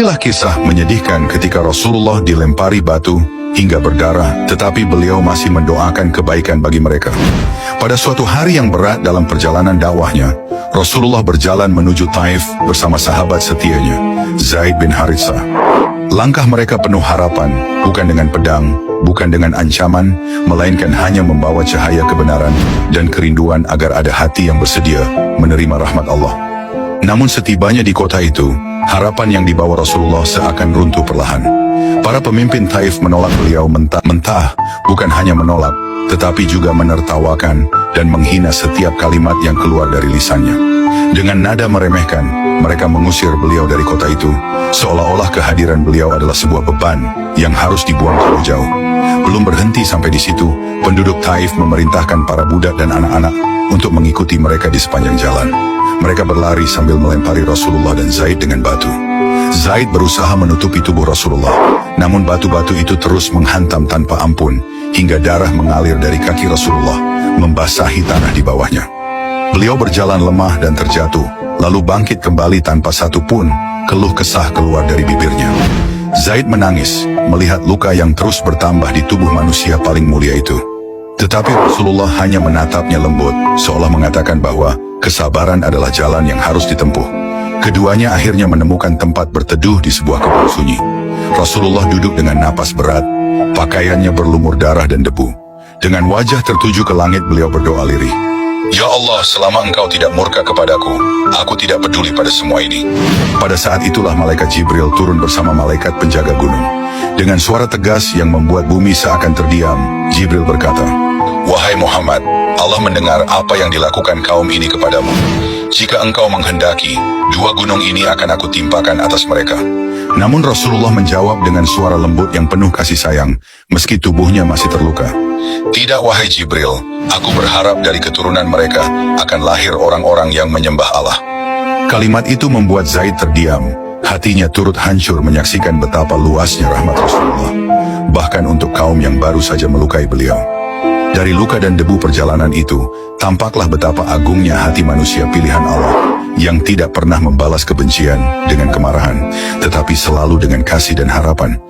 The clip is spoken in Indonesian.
Inilah kisah menyedihkan ketika Rasulullah dilempari batu hingga berdarah, tetapi beliau masih mendoakan kebaikan bagi mereka. Pada suatu hari yang berat dalam perjalanan dakwahnya, Rasulullah berjalan menuju Taif bersama sahabat setianya, Zaid bin Harithah. Langkah mereka penuh harapan, bukan dengan pedang, bukan dengan ancaman, melainkan hanya membawa cahaya kebenaran dan kerinduan agar ada hati yang bersedia menerima rahmat Allah. Namun setibanya di kota itu, harapan yang dibawa Rasulullah seakan runtuh perlahan. Para pemimpin Taif menolak beliau mentah-mentah, bukan hanya menolak, tetapi juga menertawakan dan menghina setiap kalimat yang keluar dari lisannya. Dengan nada meremehkan, mereka mengusir beliau dari kota itu, seolah-olah kehadiran beliau adalah sebuah beban yang harus dibuang terlalu jauh. Belum berhenti sampai di situ, penduduk Taif memerintahkan para budak dan anak-anak untuk mengikuti mereka di sepanjang jalan. Mereka berlari sambil melempari Rasulullah dan Zaid dengan batu. Zaid berusaha menutupi tubuh Rasulullah, namun batu-batu itu terus menghantam tanpa ampun, hingga darah mengalir dari kaki Rasulullah, membasahi tanah di bawahnya. Beliau berjalan lemah dan terjatuh, lalu bangkit kembali tanpa satu pun keluh kesah keluar dari bibirnya. Zaid menangis, melihat luka yang terus bertambah di tubuh manusia paling mulia itu. Tetapi Rasulullah hanya menatapnya lembut, seolah mengatakan bahwa kesabaran adalah jalan yang harus ditempuh. Keduanya akhirnya menemukan tempat berteduh di sebuah kebun sunyi. Rasulullah duduk dengan napas berat, pakaiannya berlumur darah dan debu. Dengan wajah tertuju ke langit beliau berdoa lirih. Ya Allah, selama Engkau tidak murka kepadaku, aku tidak peduli pada semua ini. Pada saat itulah malaikat Jibril turun bersama malaikat penjaga gunung. Dengan suara tegas yang membuat bumi seakan terdiam, Jibril berkata, "Wahai Muhammad, Allah mendengar apa yang dilakukan kaum ini kepadamu. Jika engkau menghendaki, dua gunung ini akan aku timpakan atas mereka." Namun Rasulullah menjawab dengan suara lembut yang penuh kasih sayang, meski tubuhnya masih terluka. "Tidak wahai Jibril, aku berharap dari keturunan mereka akan lahir orang-orang yang menyembah Allah." Kalimat itu membuat Zaid terdiam, hatinya turut hancur menyaksikan betapa luasnya rahmat Rasulullah, bahkan untuk kaum yang baru saja melukai beliau. Dari luka dan debu perjalanan itu, tampaklah betapa agungnya hati manusia pilihan Allah, yang tidak pernah membalas kebencian dengan kemarahan, tetapi selalu dengan kasih dan harapan.